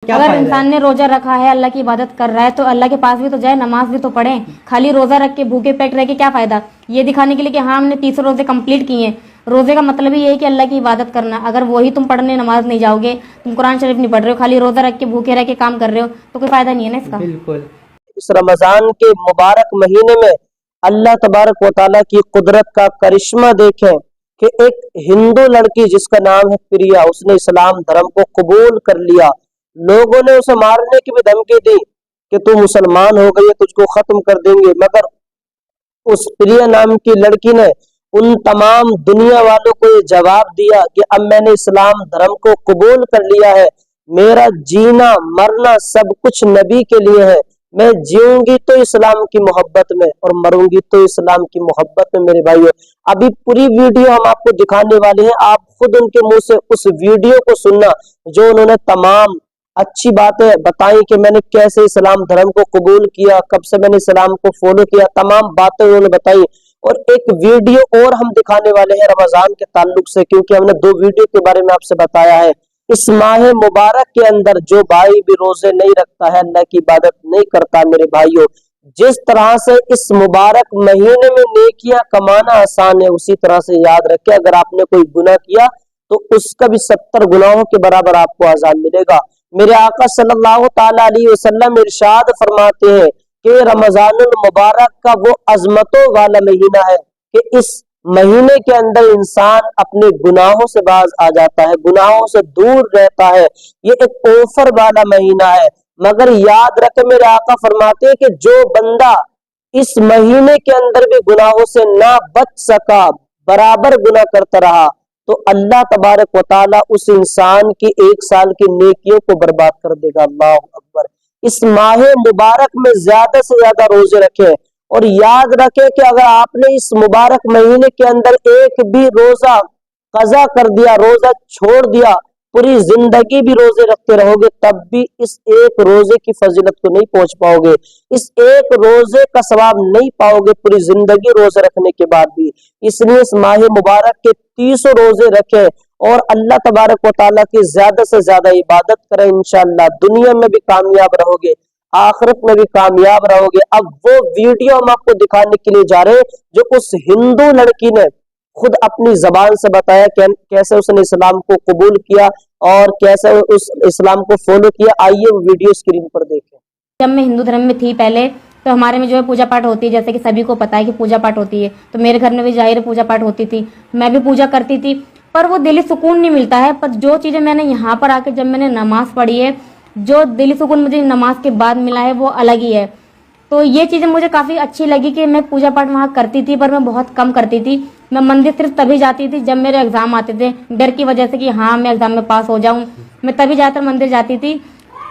क्या अगर फायदा इंसान है? ने रोजा रखा है, अल्लाह की इबादत कर रहा है, तो अल्लाह के पास भी तो जाए, नमाज भी तो पढ़े। खाली रोजा रख के भूखे पेट रह के क्या फायदा, ये दिखाने के लिए कि हाँ हमने 30 रोजे कंप्लीट किए हैं। रोजे का मतलब ही ये है कि अल्लाह की इबादत करना। अगर वही तुम पढ़ने नमाज नहीं जाओगे, तुम कुरान शरीफ नहीं पढ़ रहे हो, खाली रोजा रख के भूखे रह के काम कर रहे हो, तो कोई फायदा नहीं है ना इसका। बिल्कुल। इस रमजान के मुबारक महीने में अल्लाह तबारक व तआला की कुदरत का करिश्मा देखें कि एक हिंदू लड़की जिसका नाम है प्रिया, उसने इस्लाम धर्म को कबूल कर लिया। लोगों ने उसे मारने की भी धमकी दी कि तू मुसलमान हो गई है, तुझको खत्म कर देंगे, मगर उस प्रिया नाम की लड़की ने उन तमाम दुनिया वालों को ये जवाब दिया कि अब मैंने इस्लाम धर्म को कबूल कर लिया है, मेरा जीना मरना सब कुछ नबी के लिए है, मैं जीऊंगी तो इस्लाम की मोहब्बत में और मरूंगी तो इस्लाम की मोहब्बत में। मेरे भाइयों, अभी पूरी वीडियो हम आपको दिखाने वाले हैं, आप खुद उनके मुंह से उस वीडियो को सुनना जो उन्होंने तमाम अच्छी बातें बताई कि मैंने कैसे इस्लाम धर्म को कबूल किया, कब से मैंने इस्लाम को फॉलो किया, तमाम बातें उन्होंने बताई। और एक वीडियो और हम दिखाने वाले हैं रमजान के ताल्लुक से, क्योंकि हमने 2 वीडियो के बारे में आपसे बताया है। इस माह मुबारक के अंदर जो भाई भी रोजे नहीं रखता है, अल्लाह की इबादत नहीं करता, मेरे भाइयों, जिस तरह से इस मुबारक महीने में नेकियां कमाना आसान है, उसी तरह से याद रखें अगर आपने कोई गुनाह किया तो उसका भी 70 गुनाहों के बराबर आपको अज़ाब मिलेगा। मेरे आका सल्लल्लाहु ताला अलैहि वसल्लम इरशाद फरमाते हैं कि रमजानुल मुबारक का वो अजमतों वाला महीना है कि इस महीने के अंदर इंसान अपने गुनाहों से बाज आ जाता है, गुनाहों से दूर रहता है। ये एक ऑफर वाला महीना है। मगर याद रखे, मेरे आका फरमाते हैं कि जो बंदा इस महीने के अंदर भी गुनाहों से ना बच सका, बराबर गुनाह करता रहा, तो अल्लाह तबारक व तआला उस इंसान की 1 साल की नेकियों को बर्बाद कर देगा। अल्लाह अकबर। इस माह मुबारक में ज्यादा से ज्यादा रोजे रखें और याद रखें कि अगर आपने इस मुबारक महीने के अंदर एक भी रोजा कजा कर दिया, रोजा छोड़ दिया, पूरी जिंदगी भी रोजे रखते रहोगे तब भी इस एक रोजे की फजीलत को नहीं पहुंच पाओगे, इस एक रोजे का सवाब नहीं पाओगे पूरी जिंदगी रोजे रखने के बाद भी। इसलिए इस माह मुबारक के 30 रोजे रखें और अल्लाह तबारक व तआला की ज्यादा से ज्यादा इबादत करें। इंशाअल्लाह दुनिया में भी कामयाब रहोगे, आखिरत में भी कामयाब रहोगे। अब वो वीडियो हम आपको दिखाने के लिए जा रहे हैं जो उस हिंदू लड़की ने खुद अपनी जबान से बताया कि कैसे उसने इस्लाम को कबूल किया और कैसे उस इस्लाम को फॉलो किया। आइए वो वीडियो स्क्रीन पर देखें। जब मैं हिंदू धर्म में थी पहले, तो हमारे में जो है पूजा पाठ होती है, जैसे कि सभी को पता है कि पूजा पाठ होती है, तो मेरे घर में भी जाहिर पूजा पाठ होती थी, मैं भी पूजा करती थी, पर वो दिली सुकून नहीं मिलता है। पर जो चीजें मैंने यहाँ पर आके जब मैंने नमाज पढ़ी है, जो दिली सुकून मुझे नमाज के बाद मिला है वो अलग ही है। तो ये चीजें मुझे काफी अच्छी लगी कि मैं पूजा पाठ वहाँ करती थी, पर मैं बहुत कम करती थी। मैं मंदिर सिर्फ तभी जाती थी जब मेरे एग्जाम आते थे, डर की वजह से कि हाँ मैं एग्जाम में पास हो जाऊं, मैं तभी जाकर मंदिर जाती थी।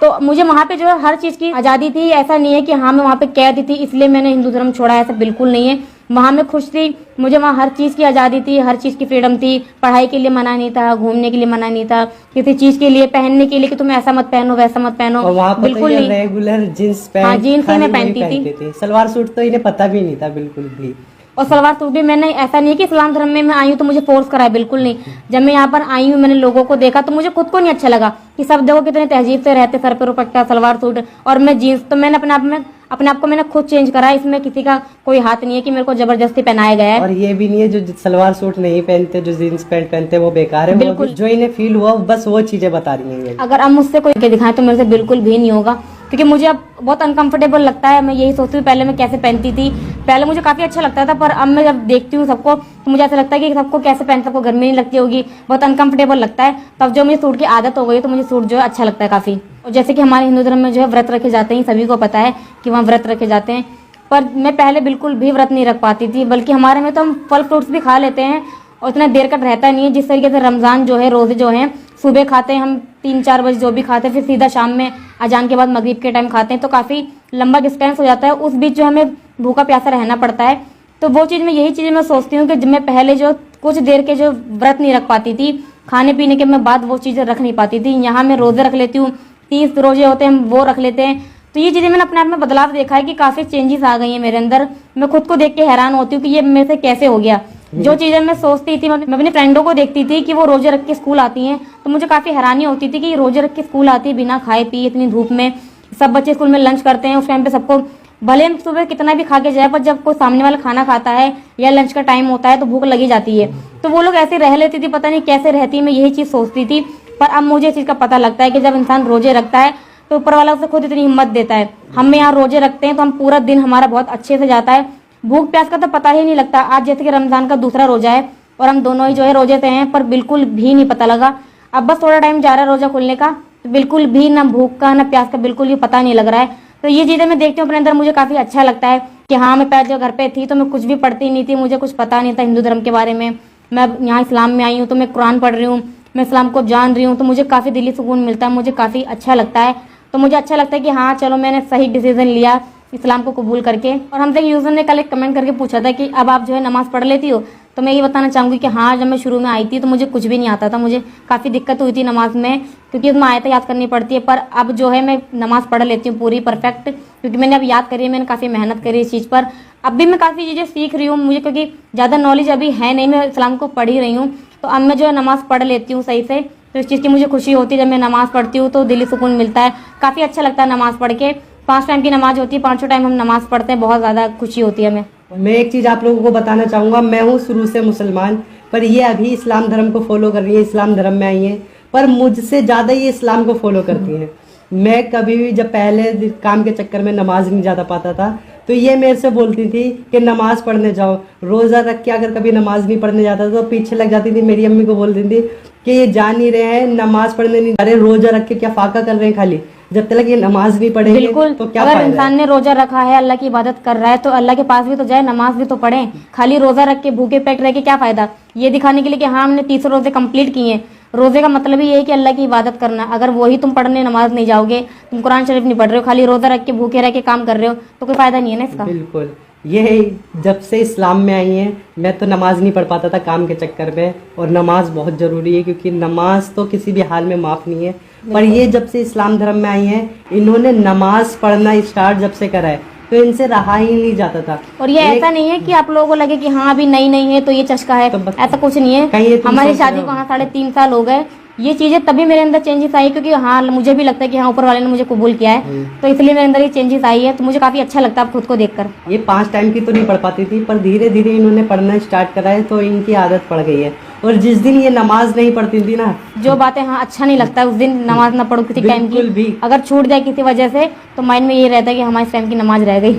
तो मुझे वहाँ पे जो है हर चीज की आजादी थी। ऐसा नहीं है कि हाँ मैं वहाँ पे कैद थी इसलिए मैंने हिंदू धर्म छोड़ा, ऐसा बिल्कुल नहीं है। वहाँ मैं खुश थी, मुझे वहाँ हर चीज की आजादी थी, हर चीज की फ्रीडम थी। पढ़ाई के लिए मना नहीं था, घूमने के लिए मना नहीं था, किसी चीज के लिए पहनने के लिए कि तुम ऐसा मत पहनो वैसा मत पहनो, और वहाँ बिल्कुल नहीं। रेगुलर जींस पैंट, हाँ, जीन्स ही खाली मैं वही पहनती थी। पहनते थे। सलवार सूट तो इन्हें पता भी नहीं था बिल्कुल भी। और सलवार सूट भी मैंने, ऐसा नहीं है कि इस्लाम धर्म में मैं आई हूँ तो मुझे फोर्स करा है, बिल्कुल नहीं। जब मैं यहाँ पर आई हूँ, मैंने लोगों को देखा तो मुझे खुद को नहीं अच्छा लगा कि सब देखो कितने तहजीब से रहते, सर पे दुपट्टा सलवार सूट और मैं जीन्स। तो मैंने अपने आप को मैंने खुद चेंज करा है। इसमें किसी का कोई हाथ नहीं है कि मेरे को जबरदस्ती पहनाया गया है। और ये भी नहीं है जो सलवार सूट नहीं पहनते, जो जीन्स पैंट पहनते वो बेकार है। बिल्कुल। जो इन्हें फील हुआ बस वो चीजें बता रही हैं। अगर अब मुझसे कोई के दिखाए तो मेरे से बिल्कुल भी नहीं होगा, क्योंकि मुझे अब बहुत अनकंफर्टेबल लगता है। मैं यही सोचती हूँ पहले मैं कैसे पहनती थी, पहले मुझे काफी अच्छा लगता था, पर अब मैं जब देखती हूँ सबको तो मुझे ऐसा लगता है कि सबको कैसे पहनते, सबको गर्मी नहीं लगती होगी, बहुत अनकंफर्टेबल लगता है। तब जो मुझे सूट की आदत हो गई तो मुझे सूट जो है अच्छा लगता है काफी। और जैसे कि हमारे हिंदू धर्म में जो है व्रत रखे जाते हैं, सभी को पता है कि वहाँ व्रत रखे जाते हैं, पर मैं पहले बिल्कुल भी व्रत नहीं रख पाती थी। बल्कि हमारे में तो हम फल फ्रूट्स भी खा लेते हैं और इतना देर का रहता नहीं है। जिस तरीके से रमजान जो है, रोजे जो हैं सुबह खाते हैं हम 3-4 बजे जो भी खाते हैं, फिर सीधा शाम में अजान के बाद मगरिब के टाइम खाते हैं, तो काफी लंबा डिस्टेंस हो जाता है। उस बीच जो हमें भूखा प्यासा रहना पड़ता है। तो वो चीज में यही चीजें मैं सोचती हूँ कि मैं पहले जो कुछ देर के जो व्रत नहीं रख पाती थी, खाने पीने के मैं बाद वो चीजें रख नहीं पाती थी, यहाँ मैं रोजे रख लेती हूँ। 30 रोजे होते हैं वो रख लेते हैं। तो ये चीजें मैंने अपने आप में बदलाव देखा है कि काफी चेंजेस आ गई हैं मेरे अंदर। मैं खुद को देख के हैरान होती हूँ कि ये मेरे से कैसे हो गया। जो चीजें मैं सोचती थी, मैं अपनी फ्रेंडों को देखती थी कि वो रोजे रख के स्कूल आती हैं, तो मुझे काफी हैरानी होती थी कि ये रोजे रख के स्कूल आती है बिना खाए पिए इतनी धूप में। सब बच्चे स्कूल में लंच करते हैं, उस टाइम पे सबको भले हम सुबह कितना भी खा के जाए, पर जब कोई सामने वाला खाना खाता है या लंच का टाइम होता है तो भूख लगी जाती है। तो वो लोग ऐसे रह लेती थी, पता नहीं कैसे रहती, मैं यही चीज सोचती थी। पर अब मुझे इस चीज का पता लगता है कि जब इंसान रोजे रखता है तो ऊपर वाला उसे खुद इतनी हिम्मत देता है। हम यहाँ रोजे रखते हैं तो हम पूरा दिन हमारा बहुत अच्छे से जाता है, भूख प्यास का तो पता ही नहीं लगता। आज जैसे कि रमजान का दूसरा रोजा है और हम दोनों ही जो है रोजे से हैं, पर बिल्कुल भी नहीं पता लगा। अब बस थोड़ा टाइम जा रहा है रोजा खुलने का, तो बिल्कुल भी ना भूख का ना प्यास का बिल्कुल भी पता नहीं लग रहा है। तो ये चीजें मैं देखती हूँ अपने अंदर, मुझे काफी अच्छा लगता है कि हाँ, मैं पहले जो घर पे थी तो मैं कुछ भी पढ़ती नहीं थी, मुझे कुछ पता नहीं था हिंदू धर्म के बारे में। मैं यहाँ इस्लाम में आई हूँ तो मैं कुरान पढ़ रही हूँ, मैं इस्लाम को जान रही हूँ, तो मुझे काफी दिली सुकून मिलता है, मुझे काफी अच्छा लगता है। तो मुझे अच्छा लगता है कि हाँ चलो मैंने सही डिसीजन लिया इस्लाम को कबूल करके। और हमसे एक यूजर ने कल एक कमेंट करके पूछा था कि अब आप जो है नमाज पढ़ लेती हो, तो मैं ये बताना चाहूंगी कि हाँ, जब मैं शुरू में आई थी तो मुझे कुछ भी नहीं आता था, मुझे काफ़ी दिक्कत हुई थी नमाज में, क्योंकि उसमें आयतें याद करनी पड़ती है। पर अब जो है मैं नमाज पढ़ लेती हूँ पूरी परफेक्ट, क्योंकि मैंने अब याद करी है, मैंने काफ़ी मेहनत करी इस चीज़ पर। अब भी मैं काफ़ी चीज़ें सीख रही हूँ, मुझे क्योंकि ज़्यादा नॉलेज अभी है नहीं, मैं इस्लाम को पढ़ ही रही हूँ, तो अब मैं जो है नमाज पढ़ लेती हूँ सही से। तो इस चीज़ की मुझे खुशी होती है, जब मैं नमाज पढ़ती हूँ तो दिली सुकून मिलता है, काफ़ी अच्छा लगता है नमाज पढ़ के। 5 टाइम की नमाज होती है, 5 टाइम हम नमाज पढ़ते हैं, बहुत ज़्यादा खुशी होती है हमें। मैं एक चीज़ आप लोगों को बताना चाहूँगा, मैं हूँ शुरू से मुसलमान, पर ये अभी इस्लाम धर्म को फॉलो कर रही है, इस्लाम धर्म में आई है, पर मुझसे ज़्यादा ये इस्लाम को फॉलो करती हैं। मैं कभी भी जब पहले काम के चक्कर में नमाज नहीं जाता पाता था, तो ये मेरे से बोलती थी कि नमाज पढ़ने जाओ। रोज़ा रख के अगर कभी नमाज नहीं पढ़ने जाता तो पीछे लग जाती थी, मेरी अम्मी को बोलती थी कि ये जा नहीं रहे हैं, नमाज पढ़ने नहीं जा रहे, रोज़ा रख के क्या फाका कर रहे हैं खाली, जब तक ये नमाज नहीं पढ़ेंगे बिल्कुल। तो क्या अगर फायदा इंसान ने रोजा रखा है, अल्लाह की इबादत कर रहा है, तो अल्लाह के पास भी तो जाए, नमाज भी तो पढ़े। खाली रोजा रख के भूखे पेट रह के क्या फायदा, ये दिखाने के लिए कि हाँ हमने 30 रोजे कंप्लीट किए हैं। रोजे का मतलब ही ये है कि अल्लाह की इबादत करना। अगर वही तुम पढ़ने नमाज नहीं जाओगे, तुम कुरान शरीफ नहीं पढ़ रहे हो, खाली रोजा रख के भूखे रह के काम कर रहे हो, तो कोई फायदा नहीं है ना इसका। बिल्कुल। ये जब से इस्लाम में आई हैं, मैं तो नमाज नहीं पढ़ पाता था काम के चक्कर में, और नमाज बहुत ज़रूरी है, क्योंकि नमाज तो किसी भी हाल में माफ़ नहीं है। पर ये जब से इस्लाम धर्म में आई हैं, इन्होंने नमाज पढ़ना स्टार्ट जब से करा है, तो इनसे रहा ही नहीं जाता था। और ये ऐसा नहीं है कि आप लोगों को लगे कि हाँ अभी नई नई है तो ये चस्का है, तो ऐसा कुछ नहीं है। हमारी शादी को हाँ 3.5 साल हो गए। ये चीजें तभी मेरे अंदर चेंजेस आई, क्योंकि हाँ मुझे भी लगता है कि हाँ ऊपर वाले ने मुझे कबूल किया है, तो इसलिए मेरे अंदर ये चेंजेस आई है। तो मुझे काफी अच्छा लगता है खुद को देखकर। ये 5 टाइम की तो नहीं पढ़ पाती थी, पर धीरे धीरे इन्होंने पढ़ना स्टार्ट करा है, तो इनकी आदत पड़ गई है। और जिस दिन ये नमाज नहीं पढ़ती थी ना, जो बातें हाँ अच्छा नहीं लगता है, उस दिन नमाज ना पढ़ो किसी टाइम बिल्कुल भी। की, अगर छूट जाए किसी वजह से, तो माइंड में ये रहता है कि हमारे टाइम की नमाज रह गई।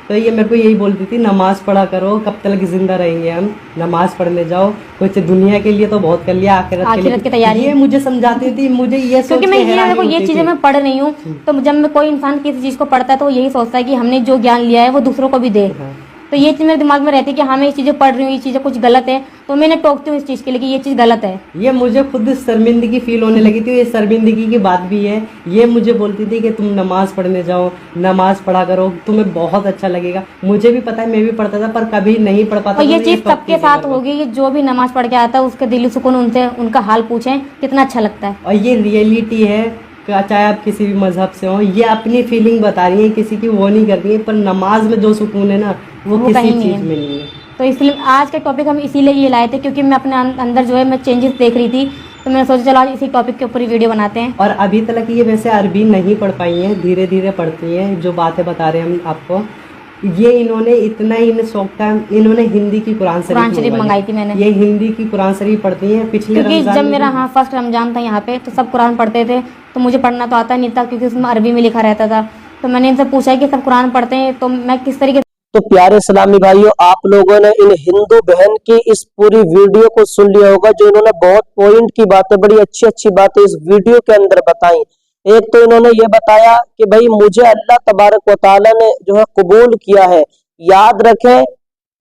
तो ये मेरे को यही बोलती थी, नमाज पढ़ा करो, कब तक जिंदा रहेंगे हम, नमाज पढ़ने जाओ। कुछ दुनिया के लिए तो बहुत कर लिया, आखिरत की तैयारी। ये मुझे समझाती थी, मुझे ये क्योंकि मैं ये देखो ये चीजें मैं पढ़ रही हूँ, तो जब मैं कोई इंसान किसी चीज को पढ़ता है तो वो यही सोचता है कि हमने जो ज्ञान लिया है वो दूसरों को भी दे। तो ये चीज मेरे दिमाग में रहती है कि हाँ मैं ये चीजें पढ़ रही हूँ, ये चीजें कुछ गलत है, तो मैंने टोकती हूँ इस चीज के लिए कि ये चीज गलत है। ये मुझे खुद शर्मिंदगी फील होने लगी थी, ये शर्मिंदगी की बात भी है। ये मुझे बोलती थी कि तुम नमाज पढ़ने जाओ, नमाज पढ़ा करो, तुम्हें बहुत अच्छा लगेगा। मुझे भी पता है, मैं भी पढ़ता था, पर कभी नहीं पढ़ पाता। और ये चीज सबके साथ होगी कि जो भी नमाज पढ़ के आता है उसके दिली सुकून, उनसे उनका हाल पूछें कितना अच्छा लगता है। और ये रियलिटी है, चाहे आप किसी भी मजहब से हो, ये अपनी फीलिंग बता रही है, किसी की वो नहीं कर रही है। पर नमाज में जो सुकून है ना, वो किसी चीज में नहीं है। तो इसलिए आज का टॉपिक हम इसीलिए ये लाए थे, क्योंकि मैं अपने अंदर जो है मैं चेंजेस देख रही थी, तो मैंने सोचा चलो आज इसी टॉपिक के ऊपर ही वीडियो बनाते हैं। और अभी तक ये वैसे अरबी नहीं पढ़ पाई हैं, धीरे धीरे पढ़ती हैं। जो बातें बता रहे हैं हम आपको, ये इन्होंने इतना ही इन्हें शौक था, इन्होंने हिंदी की कुरान शरीफ मंगाई थी मैंने। ये हिंदी की कुरान शरीफ पढ़ती हैं। पिछले क्योंकि जब मेरा हाँ फर्स्ट रमजान था यहाँ पे, तो सब कुरान पढ़ते थे, तो मुझे पढ़ना तो आता नहीं था, क्योंकि उसमें अरबी में लिखा रहता था। तो मैंने इनसे पूछा कि सब कुरान पढ़ते हैं, तो मैं किस तरीके। तो प्यारे इस्लामी भाइयों, आप लोगों ने इन हिंदू बहन की इस पूरी वीडियो को सुन लिया होगा, जो इन्होंने बहुत पॉइंट की बातें, बड़ी अच्छी अच्छी बातें इस वीडियो के अंदर बताई। एक तो इन्होंने ये बताया कि भाई मुझे अल्लाह तबारक व तआला ने जो है कबूल किया है। याद रखें,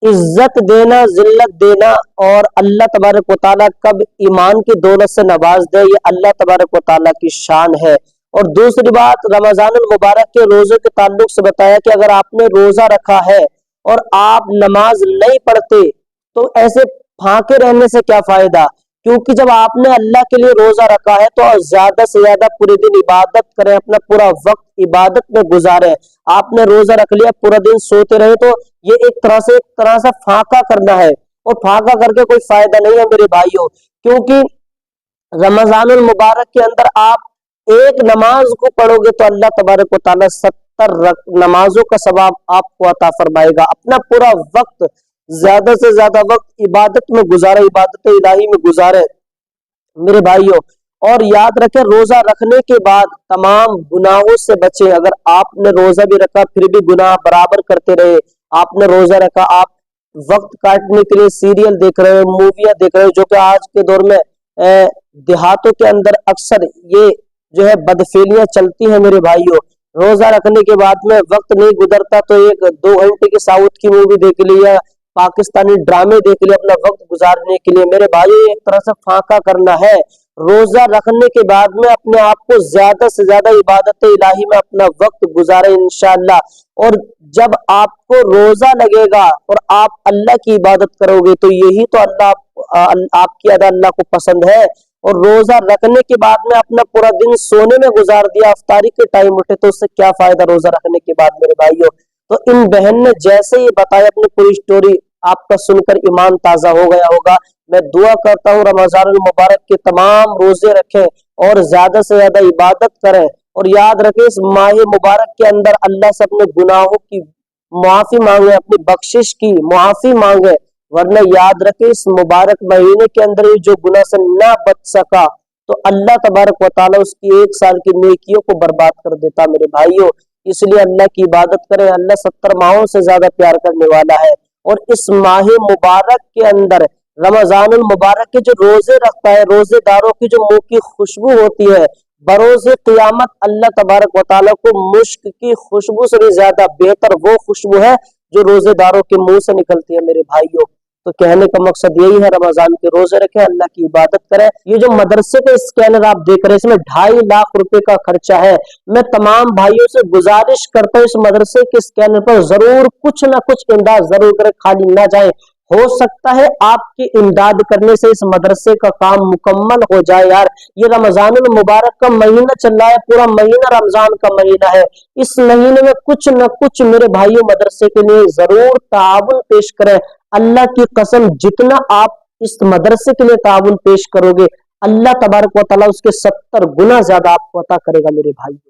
इज्जत देना, जिल्लत देना, और अल्लाह तबारक व तआला कब ईमान की दौलत से नवाज दे, ये अल्लाह तबारक व तआला की शान है। और दूसरी बात, रमजानुल मुबारक के रोजे के ताल्लुक से बताया कि अगर आपने रोजा रखा है और आप नमाज नहीं पढ़ते, तो ऐसे फांके रहने से क्या फायदा। क्योंकि जब आपने अल्लाह के लिए रोजा रखा है तो ज्यादा से ज्यादा पूरे दिन इबादत करें, अपना पूरा वक्त इबादत में गुजारें। आपने रोजा रख लिया, पूरा दिन सोते रहे, तो ये एक तरह से फांका करना है। और फाका करके कोई फायदा नहीं है मेरे भाइयों, क्योंकि रमजानुल मुबारक के अंदर आप एक नमाज को पढ़ोगे तो अल्लाह तबारक व तआला 70 नमाजों का सवाब आपको अता फरमाएगा। अपना पूरा वक्त, ज्यादा से ज्यादा वक्त इबादत में गुजारे, इबादत इलाही में गुजारे मेरे भाइयों। और याद रखें, रोजा रखने के बाद तमाम गुनाहों से बचे। अगर आपने रोजा भी रखा फिर भी गुनाह बराबर करते रहे, आपने रोजा रखा, आप वक्त काटने के लिए सीरियल देख रहे हो, मूवियां देख रहे हो, जो कि आज के दौर में देहातों के अंदर अक्सर ये जो है बदफेलियां चलती हैं मेरे भाइयों। रोजा रखने के बाद में वक्त नहीं गुजरता तो 1-2 घंटे की साउथ की मूवी देख ली या पाकिस्तानी ड्रामे देख लिए अपना वक्त गुजारने के लिए। मेरे भाइयों, एक तरह से फाका करना है। रोजा रखने के बाद में अपने आप को ज्यादा से ज्यादा इबादत इलाही में अपना वक्त गुजारे इंशाअल्लाह। और जब आपको रोजा लगेगा और आप अल्लाह की इबादत करोगे तो यही तो आपकी अदा अल्लाह को पसंद है। और रोजा रखने के बाद में अपना पूरा दिन सोने में गुजार दिया, अफ्तारी के टाइम उठे, तो उससे क्या फायदा रोजा रखने के बाद मेरे भाइयों। तो इन बहन ने जैसे ही बताया अपनी पूरी स्टोरी, आपका सुनकर ईमान ताजा हो गया होगा। मैं दुआ करता हूँ रमजानुल मुबारक के तमाम रोजे रखें और ज्यादा से ज्यादा इबादत करें। और याद रखें, इस माह मुबारक के अंदर अल्लाह से अपने गुनाहों की मुआफी मांगे, अपनी बख्शिश की मुआफी मांगे। वरना याद रखें, इस मुबारक महीने के अंदर ही जो गुनाह से ना बच सका तो अल्लाह तबारक व तआला उसकी 1 साल की नेकियों को बर्बाद कर देता मेरे भाइयों। इसलिए अल्लाह की इबादत करें। अल्लाह 70 माहों से ज्यादा प्यार करने वाला है। और इस माह मुबारक के अंदर, रमजानुल मुबारक के जो रोजे रखता है, रोजेदारों की जो मुंह की खुशबू होती है, बरोज़े क़यामत अल्लाह तबारक व तआला को मुश्क की खुशबू से भी ज्यादा बेहतर वो खुशबू है जो रोजेदारों के मुंह से निकलती है मेरे भाइयों। तो कहने का मकसद यही है, रमजान के रोजे रखें, अल्लाह की इबादत करें। ये जो मदरसे का स्कैनर आप देख रहे हैं, इसमें 2.5 लाख रुपए का खर्चा है। मैं तमाम भाइयों से गुजारिश करता हूँ, इस मदरसे के स्कैनर पर जरूर कुछ ना कुछ इमदाद जरूर करें, खाली ना जाए। हो सकता है आपकी इमदाद करने से इस मदरसे का काम मुकम्मल हो जाए। यार, ये रमजानुल मुबारक का महीना चल रहा है, पूरा महीना रमजान का महीना है। इस महीने में कुछ न कुछ मेरे भाइयों मदरसे के लिए जरूर ताउन पेश करें। अल्लाह की कसम, जितना आप इस मदरसे के लिए ताउन पेश करोगे, अल्लाह तबारक व तआला उसके 70 गुना ज्यादा आपको अता करेगा मेरे भाइयों।